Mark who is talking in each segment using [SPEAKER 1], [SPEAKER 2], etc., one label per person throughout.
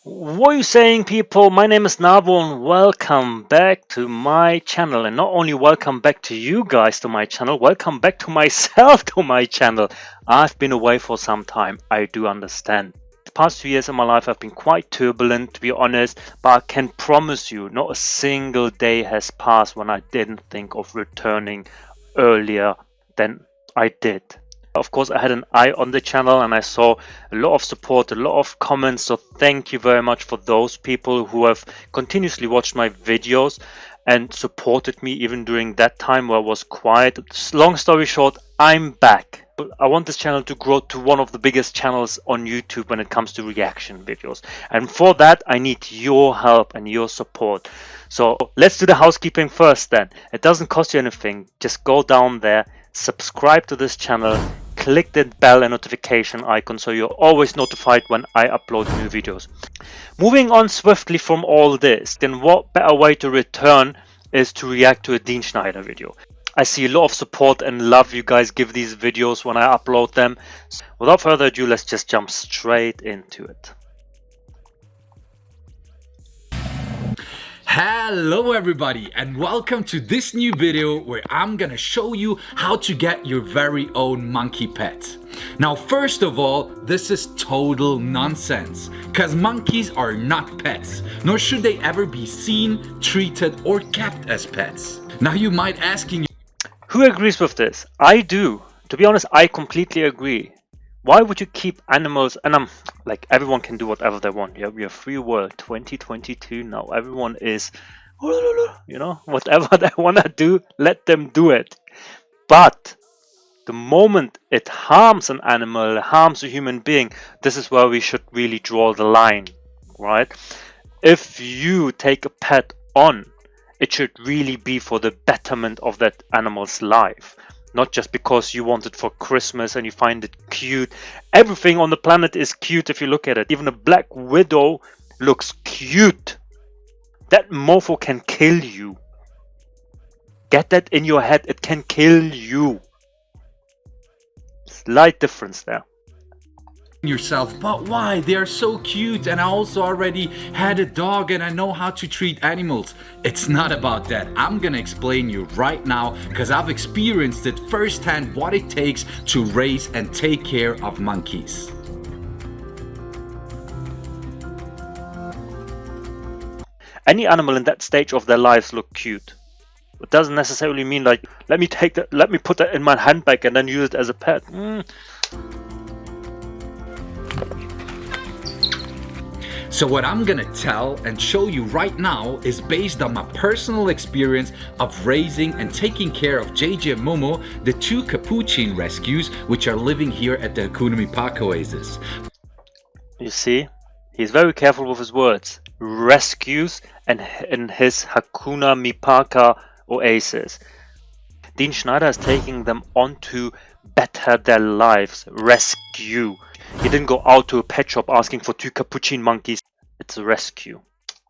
[SPEAKER 1] What are you saying, people? My name is Nawo and welcome back to my channel. And not only welcome back to you guys to my channel, welcome back to myself to my channel. I've been away for some time, I do understand. The past 2 years of my life have been quite turbulent, to be honest, but I can promise you not a single day has passed when I didn't think of returning earlier than I did. Of course, I had an eye on the channel and I saw a lot of support, a lot of comments. So thank you very much for those people who have continuously watched my videos and supported me even during that time where I was quiet. Long story short, I'm back. I want this channel to grow to one of the biggest channels on YouTube when it comes to reaction videos. And for that, I need your help and your support. So let's do the housekeeping first then. It doesn't cost you anything. Just go down there, subscribe to this channel, click the bell and notification icon so you're always notified when I upload new videos. Moving on swiftly from all this, then what better way to return is to react to a Dean Schneider video. I see a lot of support and love you guys give these videos when I upload them. So without further ado, let's just jump straight into it.
[SPEAKER 2] Hello everybody and welcome to this new video where I'm gonna show you how to get your very own monkey pet. Now first of all, this is total nonsense, cause monkeys are not pets, nor should they ever be seen, treated or kept as pets. Now you might asking,
[SPEAKER 1] who agrees with this? I do. To be honest, I completely agree. Why would you keep animals? And I'm like, everyone can do whatever they want. Yeah, we are free world 2022 now. Everyone is, you know, whatever they want to do, let them do it. But the moment it harms an animal, harms a human being, this is where we should really draw the line, right? If you take a pet on, it should really be for the betterment of that animal's life. Not just because you want it for Christmas and you find it cute. Everything on the planet is cute if you look at it. Even a black widow looks cute. That mofo can kill you. Get that in your head. It can kill you. Slight difference there.
[SPEAKER 2] yourself, but why? They are so cute and I also already had a dog and I know how to treat animals. It's not about that. I'm gonna explain you right now because I've experienced it firsthand what it takes to raise and take care of monkeys.
[SPEAKER 1] Any animal in that stage of their lives look cute. It doesn't necessarily mean like, let me put that in my handbag and then use it as a pet.
[SPEAKER 2] So what I'm gonna tell and show you right now is based on my personal experience of raising and taking care of JJ and Momo, the two capuchin rescues which are living here at the Hakuna Mipaka oasis.
[SPEAKER 1] You see, he's very careful with his words. Rescues and in his Hakuna Mipaka oasis. Dean Schneider is taking them on to better their lives. Rescue. He didn't go out to a pet shop asking for two capuchin monkeys. It's a rescue.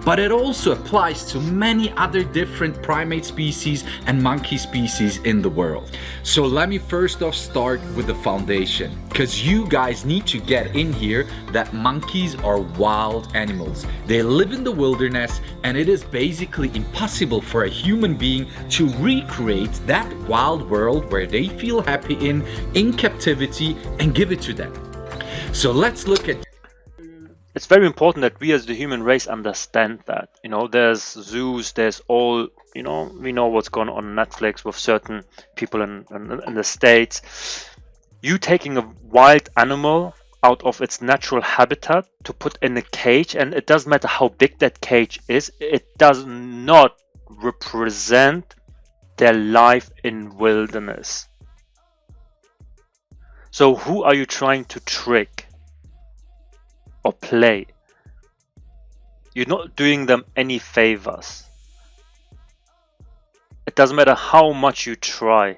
[SPEAKER 2] But it also applies to many other different primate species and monkey species in the world. So let me first off start with the foundation, because you guys need to get in here that monkeys are wild animals. They live in the wilderness and it is basically impossible for a human being to recreate that wild world where they feel happy in captivity and give it to them. So let's look at.
[SPEAKER 1] It's very important that we as the human race understand that. You know, there's zoos, there's all, you know, we know what's going on Netflix with certain people in the States. You taking a wild animal out of its natural habitat to put in a cage, and it doesn't matter how big that cage is, it does not represent their life in wilderness. So who are you trying to trick? Or play? You're not doing them any favors. It doesn't matter how much you try.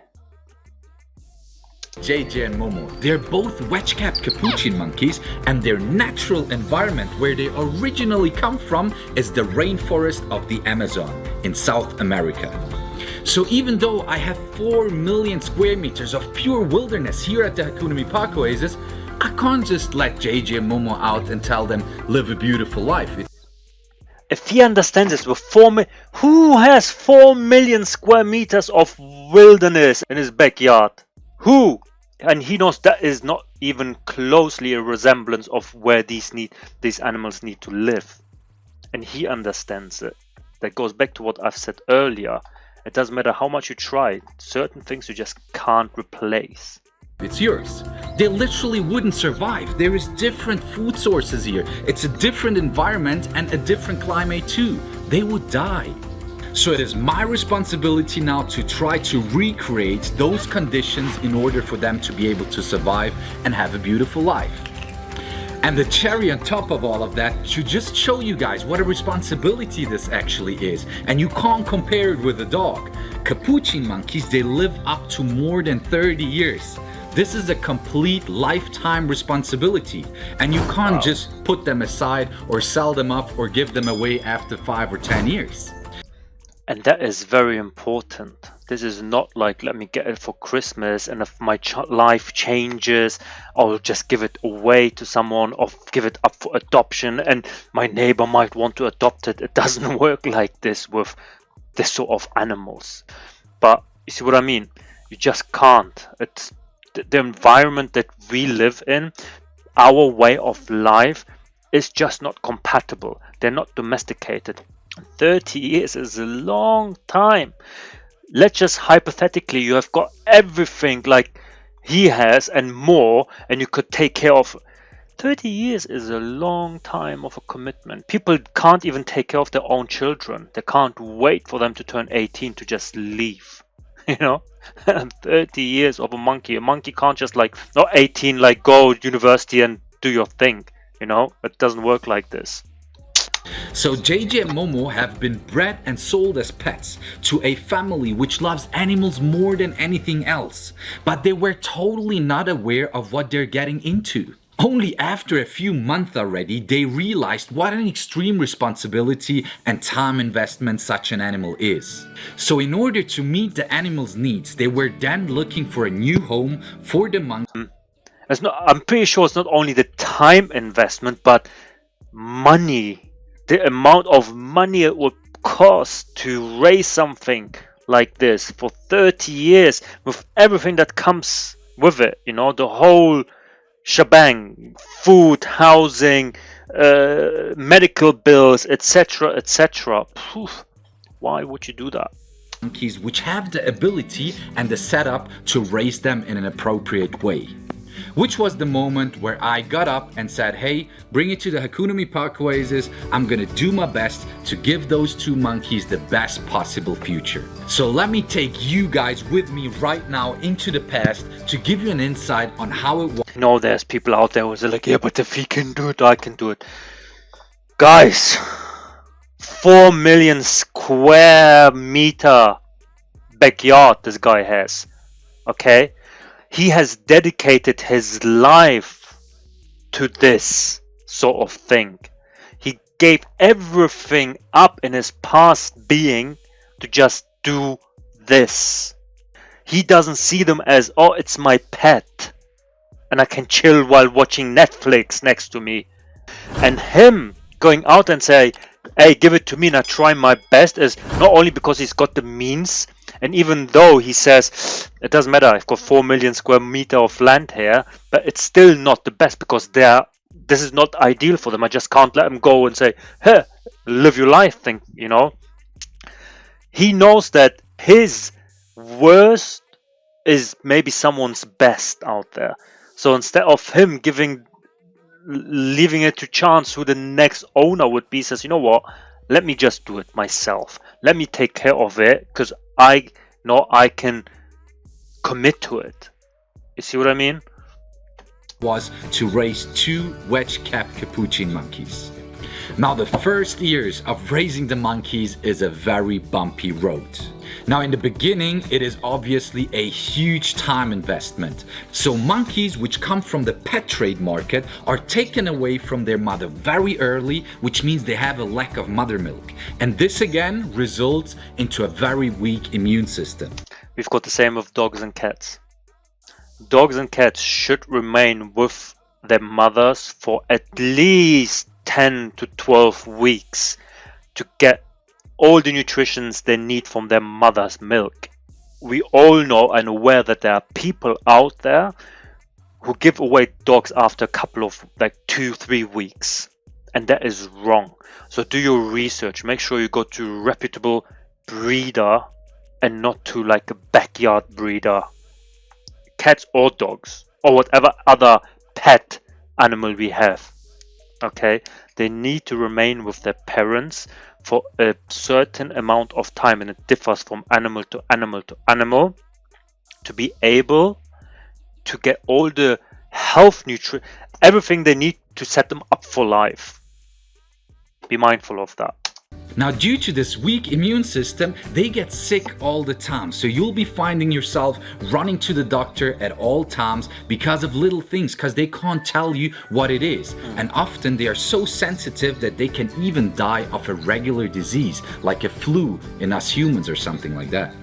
[SPEAKER 2] JJ and Momo, they're both wedge-capped capuchin monkeys, and their natural environment where they originally come from is the rainforest of the Amazon in South America. So even though I have 4 million square meters of pure wilderness here at the Hakuna Mipaka oasis, I can't just let JJ and Momo out and tell them live a beautiful life.
[SPEAKER 1] If he understands this, with who has 4 million square meters of wilderness in his backyard? Who? And he knows that is not even closely a resemblance of where these animals need to live. And he understands it. That goes back to what I've said earlier. It doesn't matter how much you try, certain things you just can't replace.
[SPEAKER 2] It's yours. They literally wouldn't survive. There is different food sources here. It's a different environment and a different climate too. They would die. So it is my responsibility now to try to recreate those conditions in order for them to be able to survive and have a beautiful life. And the cherry on top of all of that should just show you guys what a responsibility this actually is. And you can't compare it with a dog. Capuchin monkeys, they live up to more than 30 years. This is a complete lifetime responsibility, and you can't just put them aside or sell them up or give them away after 5 or 10 years.
[SPEAKER 1] And that is very important. This is not like, let me get it for Christmas, and if my life changes, I'll just give it away to someone or give it up for adoption, and my neighbor might want to adopt it. It doesn't work like this with this sort of animals. But you see what I mean? You just can't. It's the environment that we live in, our way of life is just not compatible. They're not domesticated. 30 years is a long time. Let's just hypothetically, you have got everything like he has and more, and you could take care of. 30 years is a long time of a commitment. People can't even take care of their own children. They can't wait for them to turn 18 to just leave. You know, 30 years of a monkey. A monkey can't just like, not 18, like go university and do your thing. You know, it doesn't work like this.
[SPEAKER 2] So JJ and Momo have been bred and sold as pets to a family which loves animals more than anything else. But they were totally not aware of what they're getting into. Only after a few months already, they realized what an extreme responsibility and time investment such an animal is. So in order to meet the animal's needs, they were then looking for a new home for the monkey.
[SPEAKER 1] I'm pretty sure it's not only the time investment, but money. The amount of money it would cost to raise something like this for 30 years with everything that comes with it, you know, the whole shebang, food, housing, medical bills, etc., etc. Why would you do that?
[SPEAKER 2] Monkeys which have the ability and the setup to raise them in an appropriate way. Which was the moment where I got up and said, hey, bring it to the Hakuna Mipaka oasis. I'm gonna do my best to give those two monkeys the best possible future. So let me take you guys with me right now into the past to give you an insight on how it was.
[SPEAKER 1] You know, there's people out there who are like, yeah, but if he can do it, I can do it. Guys, 4 million square meter backyard this guy has, okay? He has dedicated his life to this sort of thing. He gave everything up in his past being to just do this. He doesn't see them as, oh, it's my pet and I can chill while watching Netflix next to me. And him going out and say, hey, give it to me and I try my best, is not only because he's got the means, and even though he says it doesn't matter, I've got 4 million square meter of land here, but it's still not the best because this is not ideal for them. I just can't let them go and say, hey, live your life thing, you know. He knows that his worst is maybe someone's best out there. So instead of him leaving it to chance who the next owner would be, says, you know what, let me just do it myself. Let me take care of it because I know I can commit to it. You see what I mean?
[SPEAKER 2] Was to raise two wedge-capped capuchin monkeys. Now the first years of raising the monkeys is a very bumpy road. Now in the beginning it is obviously a huge time investment. So monkeys which come from the pet trade market are taken away from their mother very early, which means they have a lack of mother milk. And this again results into a very weak immune system.
[SPEAKER 1] We've got the same with dogs and cats. Dogs and cats should remain with their mothers for at least 10 to 12 weeks to get all the nutritions they need from their mother's milk. We all know and aware that there are people out there who give away dogs after a couple of 2-3 weeks, and that is wrong. So do your research. Make sure you go to a reputable breeder and not to a backyard breeder. Cats or dogs or whatever other pet animal we have. Okay, they need to remain with their parents for a certain amount of time, and it differs from animal to animal to animal, to be able to get all the health, everything they need to set them up for life. Be mindful of that.
[SPEAKER 2] Now, due to this weak immune system, they get sick all the time. So you'll be finding yourself running to the doctor at all times because of little things, because they can't tell you what it is. And often they are so sensitive that they can even die of a regular disease, like a flu in us humans or something like that.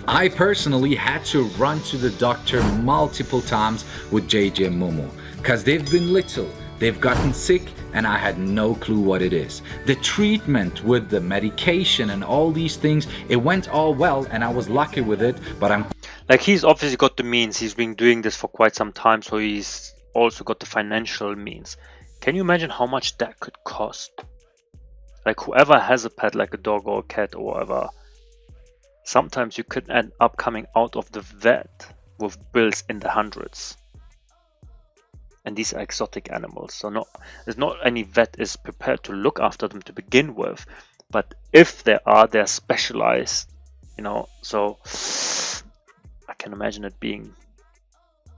[SPEAKER 2] I personally had to run to the doctor multiple times with JJ and Momo, because they've been little, they've gotten sick, and I had no clue what it is. The treatment with the medication and all these things, it went all well and I was lucky with it, but
[SPEAKER 1] he's obviously got the means. He's been doing this for quite some time, so he's also got the financial means. Can you imagine how much that could cost? Whoever has a pet, like a dog or a cat or whatever, sometimes you could end up coming out of the vet with bills in the hundreds. And these are exotic animals, so there's not any vet is prepared to look after them to begin with. But if there are, they're specialized, so I can imagine it being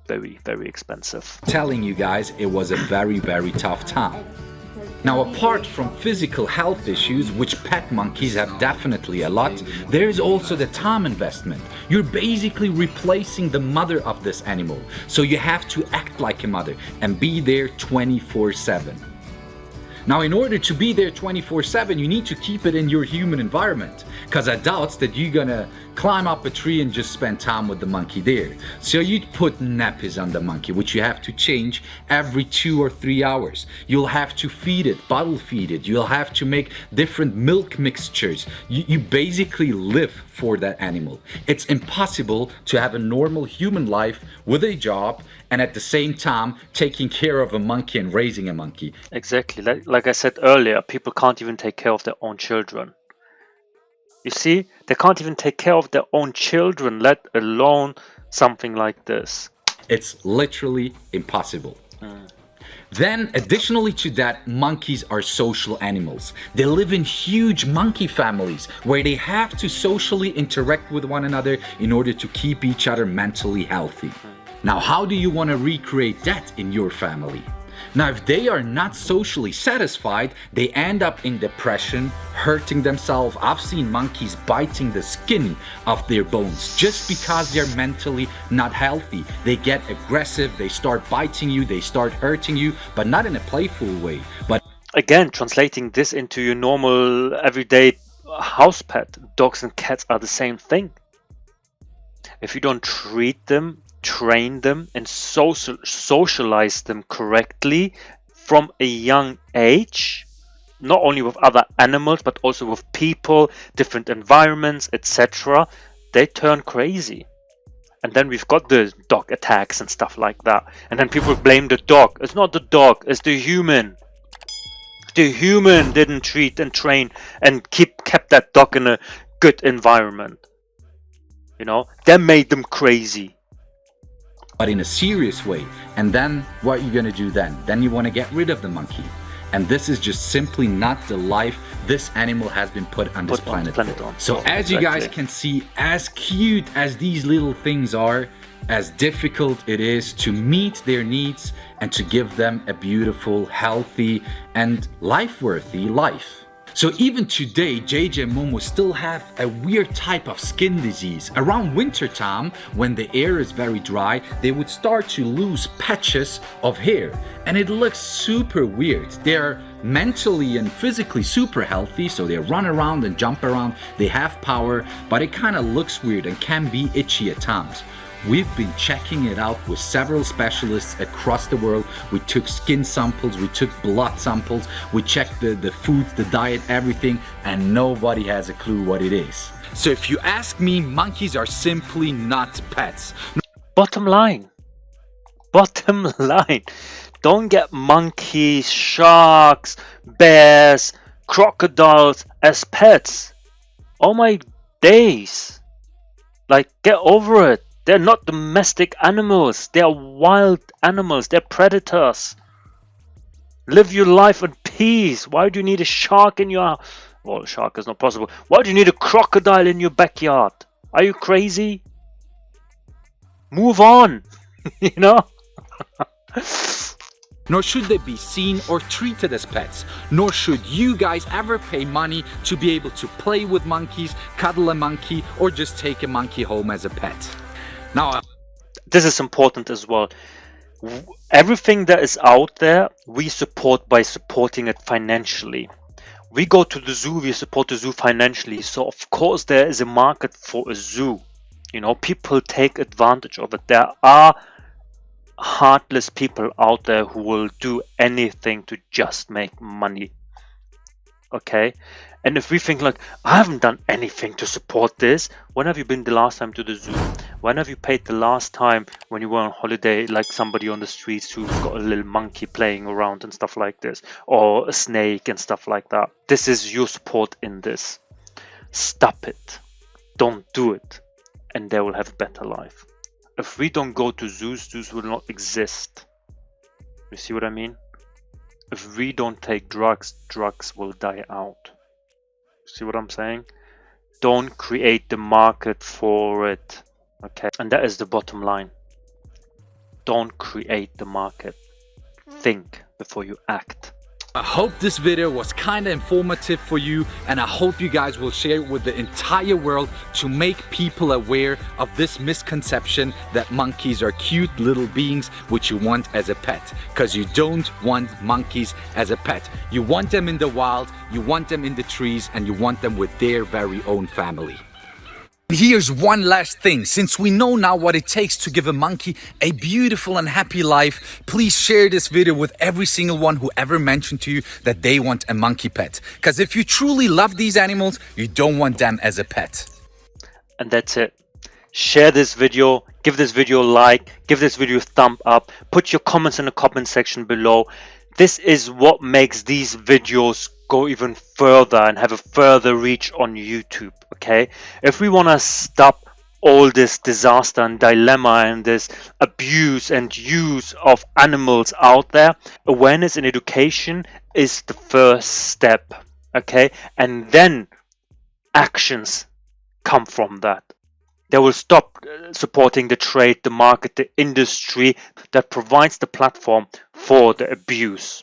[SPEAKER 1] very, very expensive.
[SPEAKER 2] Telling you guys, it was a very, very tough time. Now, apart from physical health issues, which pet monkeys have definitely a lot, there is also the time investment. You're basically replacing the mother of this animal, so you have to act like a mother and be there 24/7. Now, in order to be there 24/7, you need to keep it in your human environment, because I doubt that you're gonna climb up a tree and just spend time with the monkey there. So you'd put nappies on the monkey, which you have to change every 2 or 3 hours. You'll have to feed it, bottle feed it. You'll have to make different milk mixtures. You basically live for that animal. It's impossible to have a normal human life with a job and at the same time taking care of a monkey and raising a monkey.
[SPEAKER 1] Exactly. Like I said earlier, people can't even take care of their own children. You see, they can't even take care of their own children, let alone something like this.
[SPEAKER 2] It's literally impossible. Then, additionally to that, monkeys are social animals. They live in huge monkey families where they have to socially interact with one another in order to keep each other mentally healthy. Now, how do you want to recreate that in your family? Now, if they are not socially satisfied, they end up in depression, hurting themselves. I've seen monkeys biting the skin of their bones just because they're mentally not healthy. They get aggressive, they start biting you, they start hurting you, but not in a playful way. But
[SPEAKER 1] again, translating this into your normal, everyday house pet, dogs and cats are the same thing. If you don't treat them, train them, and socialize them correctly from a young age, not only with other animals but also with people, different environments, etc., they turn crazy. And then we've got the dog attacks and stuff like that, and then people blame the dog. It's not the dog, it's the human. The human didn't treat and train and kept that dog in a good environment. That made them crazy.
[SPEAKER 2] But in a serious way. And then what are you gonna do then? Then you wanna get rid of the monkey. And this is just simply not the life this animal has been put on this planet for. So as you guys can see, as cute as these little things are, as difficult it is to meet their needs and to give them a beautiful, healthy, and life-worthy life. So even today, JJ and Momo still have a weird type of skin disease. Around winter time, when the air is very dry, they would start to lose patches of hair. And it looks super weird. They're mentally and physically super healthy, so they run around and jump around, they have power, but it kind of looks weird and can be itchy at times. We've been checking it out with several specialists across the world. We took skin samples, we took blood samples, we checked the food, the diet, everything, and nobody has a clue what it is. So if you ask me, monkeys are simply not pets.
[SPEAKER 1] Bottom line. Bottom line. Don't get monkeys, sharks, bears, crocodiles as pets. Oh my days. Like, get over it. They're not domestic animals. They're wild animals. They're predators. Live your life in peace. Why do you need a shark in your... Well, a shark is not possible. Why do you need a crocodile in your backyard? Are you crazy? Move on. You know?
[SPEAKER 2] Nor should they be seen or treated as pets. Nor should you guys ever pay money to be able to play with monkeys, cuddle a monkey, or just take a monkey home as a pet. Now,
[SPEAKER 1] this is important as well. Everything that is out there, we support by supporting it financially. We go to the zoo, we support the zoo financially. So of course there is a market for a zoo. You know, people take advantage of it. There are heartless people out there who will do anything to just make money. Okay? And if we think like, I haven't done anything to support this, when have you been the last time to the zoo? When have you paid the last time when you were on holiday, like somebody on the streets who's got a little monkey playing around and stuff like this, or a snake and stuff like that? This is your support in this. Stop it. Don't do it. And they will have a better life. If we don't go to zoos, zoos will not exist. You see what I mean? If we don't take drugs, drugs will die out. See what I'm saying? Don't create the market for it. Okay, and that is the bottom line. Don't create the market. Think before you act.
[SPEAKER 2] I hope this video was kind of informative for you, and I hope you guys will share it with the entire world to make people aware of this misconception that monkeys are cute little beings which you want as a pet. Because you don't want monkeys as a pet. You want them in the wild, you want them in the trees, and you want them with their very own family. Here's one last thing. Since we know now what it takes to give a monkey a beautiful and happy life, please share this video with every single one who ever mentioned to you that they want a monkey pet. Because if you truly love these animals, you don't want them as a pet.
[SPEAKER 1] And that's it. Share this video, give this video a like, give this video a thumb up, put your comments in the comment section below. This is what makes these videos go even further and have a further reach on YouTube. Okay, if we want to stop all this disaster and dilemma and this abuse and use of animals out there, awareness and education is the first step. Okay, and then actions come from that. They will stop supporting the trade, the market, the industry that provides the platform for the abuse.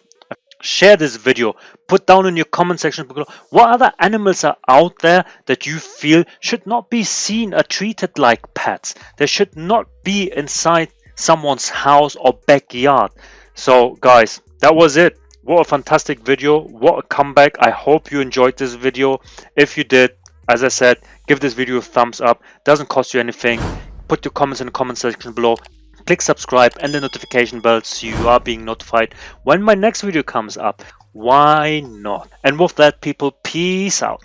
[SPEAKER 1] Share this video. Put down in your comment section below what other animals are out there that you feel should not be seen or treated like pets. They should not be inside someone's house or backyard. So guys, that was it. What a fantastic video. What a comeback. I hope you enjoyed this video. If you did, as I said, give this video a thumbs up. Doesn't cost you anything. Put your comments in the comment section below. Click subscribe and the notification bell so you are being notified when my next video comes up. Why not? And with that, people, peace out.